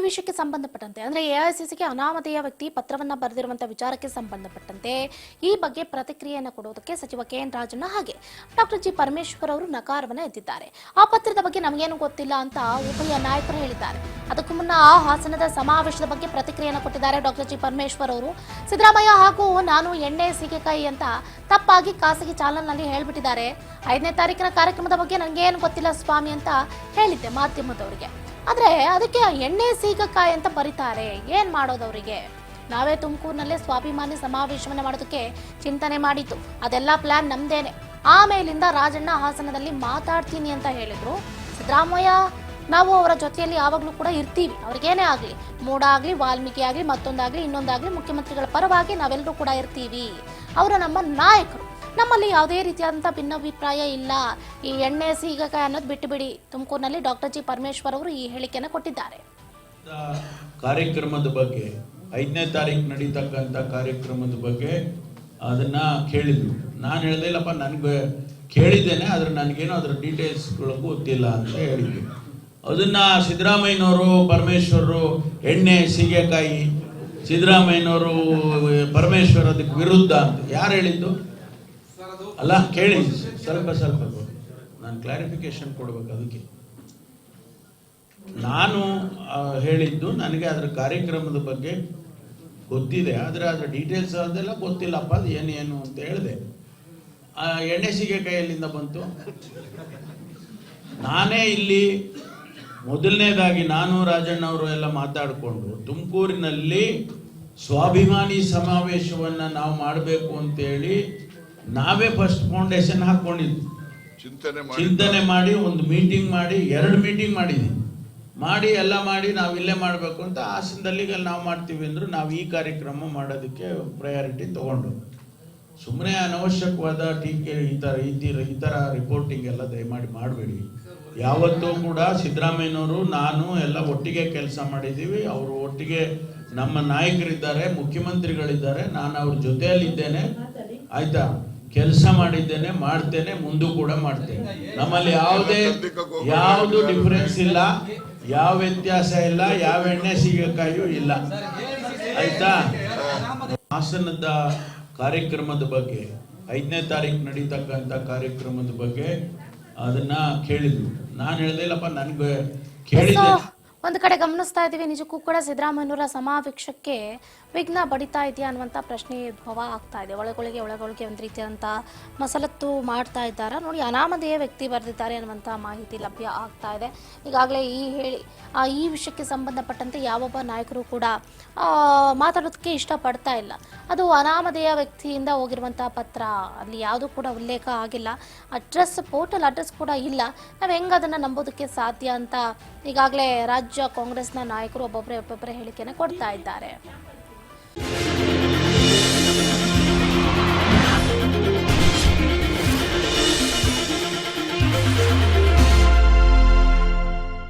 ವಿಷಯಕ್ಕೆ ಸಂಬಂಧಪಟ್ಟಂತೆ ಅಂದ್ರೆ ಎಐಸಿಸಿಗೆ ಅನಾಮಧೇಯ ವ್ಯಕ್ತಿ ಪತ್ರವನ್ನ ಬರೆದಿರುವಂತಹ ವಿಚಾರಕ್ಕೆ ಸಂಬಂಧಪಟ್ಟಂತೆ ಈ ಬಗ್ಗೆ ಪ್ರತಿಕ್ರಿಯೆಯನ್ನು ಕೊಡುವುದಕ್ಕೆ ಸಚಿವ ಕೆಎನ್ ರಾಜಣ್ಣ ಹಾಗೆ ಡಾಕ್ಟರ್ ಜಿ ಪರಮೇಶ್ವರ್ ಅವರು ನಕಾರವನ್ನ ಎತ್ತಿದ್ದಾರೆ. ಆ ಪತ್ರದ ಬಗ್ಗೆ ನಮಗೇನು ಗೊತ್ತಿಲ್ಲ ಅಂತ ಉಭಯ ನಾಯಕರು ಹೇಳಿದ್ದಾರೆ. ಅದಕ್ಕೂ ಮುನ್ನ ಹಾಸನದ ಸಮಾವೇಶದ ಬಗ್ಗೆ ಪ್ರತಿಕ್ರಿಯೆಯನ್ನು ಕೊಟ್ಟಿದ್ದಾರೆ ಡಾಕ್ಟರ್ ಜಿ ಪರಮೇಶ್ವರ್ ಅವರು. ಸಿದ್ದರಾಮಯ್ಯ ಹಾಗೂ ನಾನು ಎಣ್ಣೆ ಸೀಗೆಕಾಯಿ ಅಂತ ತಪ್ಪಾಗಿ ಖಾಸಗಿ ಚಾನಲ್ನಲ್ಲಿ ಹೇಳ್ಬಿಟ್ಟಿದ್ದಾರೆ. 5ನೇ ತಾರೀಕಿನ ಕಾರ್ಯಕ್ರಮದ ಬಗ್ಗೆ ನನಗೇನು ಗೊತ್ತಿಲ್ಲ ಸ್ವಾಮಿ ಅಂತ ಹೇಳಿದ್ದೆ ಮಾಧ್ಯಮದವರಿಗೆ. ಆದ್ರೆ ಅದಕ್ಕೆ ಎಣ್ಣೆ ಸೀಗೆಕಾಯಿ ಅಂತ ಬರೀತಾರೆ, ಏನ್ ಮಾಡೋದವರಿಗೆ? ನಾವೇ ತುಮಕೂರಿನಲ್ಲೇ ಸ್ವಾಭಿಮಾನಿ ಸಮಾವೇಶವನ್ನ ಮಾಡೋದಕ್ಕೆ ಚಿಂತನೆ ಮಾಡಿತ್ತು, ಅದೆಲ್ಲ ಪ್ಲಾನ್ ನಮ್ದೇನೆ. ಆಮೇಲಿಂದ ರಾಜಣ್ಣ ಹಾಸನದಲ್ಲಿ ಮಾತಾಡ್ತೀನಿ ಅಂತ ಹೇಳಿದ್ರು. ಸಿದ್ದರಾಮಯ್ಯ ನಾವು ಅವರ ಜೊತೆಯಲ್ಲಿ ಯಾವಾಗಲೂ ಕೂಡ ಇರ್ತೀವಿ, ಅವ್ರಿಗೇನೇ ಆಗಲಿ, ಮೂಡ ಆಗಲಿ, ವಾಲ್ಮೀಕಿ ಆಗಲಿ, ಮತ್ತೊಂದಾಗಲಿ ಇನ್ನೊಂದಾಗಲಿ, ಮುಖ್ಯಮಂತ್ರಿಗಳ ಪರವಾಗಿ ನಾವೆಲ್ಲರೂ ಕೂಡ ಇರ್ತೀವಿ. ಅವರು ನಮ್ಮ ನಾಯಕರು, ನಮ್ಮಲ್ಲಿ ಯಾವುದೇ ರೀತಿಯಾದಂಥ ಭಿನ್ನಾಭಿಪ್ರಾಯ ಇಲ್ಲ. ಈ ಎಣ್ಣೆ ಸೀಗೆಕಾಯಿ ಅನ್ನೋದು ಬಿಟ್ಟು ಬಿಡಿ. ತುಮಕೂರಿನಲ್ಲಿ ಡಾಕ್ಟರ್ ಜಿ ಪರಮೇಶ್ವರ್ ಅವರು ಈ ಹೇಳಿಕೆಯನ್ನು ಕೊಟ್ಟಿದ್ದಾರೆ. ಕಾರ್ಯಕ್ರಮದ ಬಗ್ಗೆ 5ನೇ ತಾರೀಕು ನಡೀತಕ್ಕಂಥ ಕಾರ್ಯಕ್ರಮದ ಬಗ್ಗೆ ಅದನ್ನ ಕೇಳಿದ್ರು. ನಾನು ಹೇಳ್ದೆ ಇಲ್ಲಪ್ಪ, ನನಗೆ ಕೇಳಿದ್ದೇನೆ, ಆದ್ರೆ ನನಗೇನೋ ಅದರ ಡೀಟೇಲ್ಸ್ಗಳು ಗೊತ್ತಿಲ್ಲ ಅಂತ ಹೇಳಿದ್ವಿ. ಅದನ್ನ ಸಿದ್ದರಾಮಯ್ಯನವರು ಪರಮೇಶ್ವರರು ಎಣ್ಣೆ ಸೀಗೆಕಾಯಿ, ಸಿದ್ದರಾಮಯ್ಯನವರು ಪರಮೇಶ್ವರ್ ಅದಕ್ಕೆ ವಿರುದ್ಧ ಅಂತ ಯಾರು ಹೇಳಿದ್ದು? ಅಲ್ಲ ಕೇಳಿ, ಸ್ವಲ್ಪ ನಾನು ಕ್ಲಾರಿಫಿಕೇಶನ್ ಕೊಡ್ಬೇಕು. ಅದಕ್ಕೆ ನಾನು ಹೇಳಿದ್ದು ನನಗೆ ಅದರ ಕಾರ್ಯಕ್ರಮದ ಬಗ್ಗೆ ಗೊತ್ತಿದೆ, ಆದರೆ ಅದರ ಡೀಟೇಲ್ಸ್ ಅದೆಲ್ಲ ಗೊತ್ತಿಲ್ಲಪ್ಪ, ಅದು ಏನು ಅಂತ ಹೇಳಿದೆ. ಎಣ್ಣೆ ಸೀಗೆಕಾಯಿಯಲ್ಲಿಂದ ಬಂತು. ನಾನೇ ಇಲ್ಲಿ ಮೊದಲನೇದಾಗಿ ನಾನು ರಾಜಣ್ಣ ಅವರು ಎಲ್ಲ ಮಾತಾಡಿಕೊಂಡು ತುಮಕೂರಿನಲ್ಲಿ ಸ್ವಾಭಿಮಾನಿ ಸಮಾವೇಶವನ್ನ ನಾವು ಮಾಡಬೇಕು ಅಂತೇಳಿ ನಾವೇ ಫಸ್ಟ್ ಫೌಂಡೇಶನ್ ಹಾಕೊಂಡಿದ್ವಿ. ಚಿಂತನೆ ಮಾಡಿ ಒಂದು ಮೀಟಿಂಗ್ ಮಾಡಿ, 2 ಮೀಟಿಂಗ್ ಮಾಡಿ ಎಲ್ಲ ಮಾಡಿ ನಾವಿಲ್ಲೇ ಮಾಡಬೇಕು ಅಂತ ಹಾಸನದಲ್ಲಿ ನಾವು ಮಾಡ್ತೀವಿ ಅಂದ್ರು. ನಾವು ಈ ಕಾರ್ಯಕ್ರಮ ಮಾಡೋದಕ್ಕೆ ಪ್ರಯಾರಿಟಿ ತಗೊಂಡು, ಸುಮ್ಮನೆ ಅನವಶ್ಯಕವಾದ ಟೀಕೆ ಈ ಥರ ರಿಪೋರ್ಟಿಂಗ್ ಎಲ್ಲ ದಯಮಾಡಿ ಮಾಡಬೇಡಿ. ಯಾವತ್ತೂ ಕೂಡ ಸಿದ್ದರಾಮಯ್ಯನವರು ನಾನು ಎಲ್ಲ ಒಟ್ಟಿಗೆ ಕೆಲಸ ಮಾಡಿದ್ದೀವಿ. ಅವರು ಒಟ್ಟಿಗೆ ನಮ್ಮ ನಾಯಕರಿದ್ದಾರೆ, ಮುಖ್ಯಮಂತ್ರಿಗಳಿದ್ದಾರೆ, ನಾನು ಅವ್ರ ಜೊತೆಯಲ್ಲಿದ್ದೇನೆ, ಆಯ್ತಾ? ಕೆಲಸ ಮಾಡಿದ್ದೇನೆ, ಮಾಡ್ತೇನೆ, ಮುಂದೂ ಕೂಡ ಮಾಡ್ತೇನೆ. ನಮ್ಮಲ್ಲಿ ಯಾವುದು ಡಿಫರೆನ್ಸ್ ಇಲ್ಲ, ಯಾವ ವ್ಯತ್ಯಾಸ ಇಲ್ಲ, ಯಾವ ಎಣ್ಣೆ ಸೀಗೆಕಾಯಿಯೂ ಇಲ್ಲ, ಆಯ್ತಾ? ಹಾಸನದ ಕಾರ್ಯಕ್ರಮದ ಬಗ್ಗೆ 5ನೇ ತಾರೀಕು ನಡೀತಕ್ಕಂಥ ಕಾರ್ಯಕ್ರಮದ ಬಗ್ಗೆ ಅದನ್ನ ಕೇಳಿದ್ರು. ನಾನು ಹೇಳ್ದೆ ಇಲ್ಲಪ್ಪ, ನನಗೆ ಕೇಳಿದ್ದೆ. ಒಂದು ಕಡೆ ಗಮನಿಸ್ತಾ ಇದ್ದೀವಿ, ನಿಜಕ್ಕೂ ಕೂಡ ಸಿದ್ದರಾಮಯ್ಯನವರ ಸಮಾವೇಶಕ್ಕೆ ವಿಘ್ನ ಬಡಿತಾ ಇದೆಯಾ ಅನ್ನುವಂಥ ಪ್ರಶ್ನೆ ಉದ್ಭವ ಆಗ್ತಾ ಇದೆ. ಒಳಗೊಳಗೆ ಒಂದು ರೀತಿಯಾದಂಥ ಮಸಲತ್ತು ಮಾಡ್ತಾ ಇದ್ದಾರೆ. ನೋಡಿ, ಅನಾಮಧೇಯ ವ್ಯಕ್ತಿ ಬರೆದಿದ್ದಾರೆ ಅನ್ನುವಂಥ ಮಾಹಿತಿ ಲಭ್ಯ ಆಗ್ತಾ ಇದೆ. ಈಗಾಗಲೇ ಈ ವಿಷಯಕ್ಕೆ ಸಂಬಂಧಪಟ್ಟಂತೆ ಯಾವೊಬ್ಬ ನಾಯಕರು ಕೂಡ ಮಾತಾಡೋದಕ್ಕೆ ಇಷ್ಟಪಡ್ತಾ ಇಲ್ಲ. ಅದು ಅನಾಮಧೇಯ ವ್ಯಕ್ತಿಯಿಂದ ಹೋಗಿರುವಂಥ ಪತ್ರ, ಅಲ್ಲಿ ಯಾವುದೂ ಕೂಡ ಉಲ್ಲೇಖ ಆಗಿಲ್ಲ. ಪೋರ್ಟಲ್ ಅಡ್ರೆಸ್ ಕೂಡ ಇಲ್ಲ. ನಾವು ಹೆಂಗೆ ಅದನ್ನು ನಂಬೋದಕ್ಕೆ ಸಾಧ್ಯ ಅಂತ ಈಗಾಗಲೇ ರಾಜ್ಯ ಕಾಂಗ್ರೆಸ್ನ ನಾಯಕರು ಒಬ್ಬೊಬ್ಬರೇ ಹೇಳಿಕೆಯನ್ನು ಕೊಡ್ತಾ ಇದ್ದಾರೆ.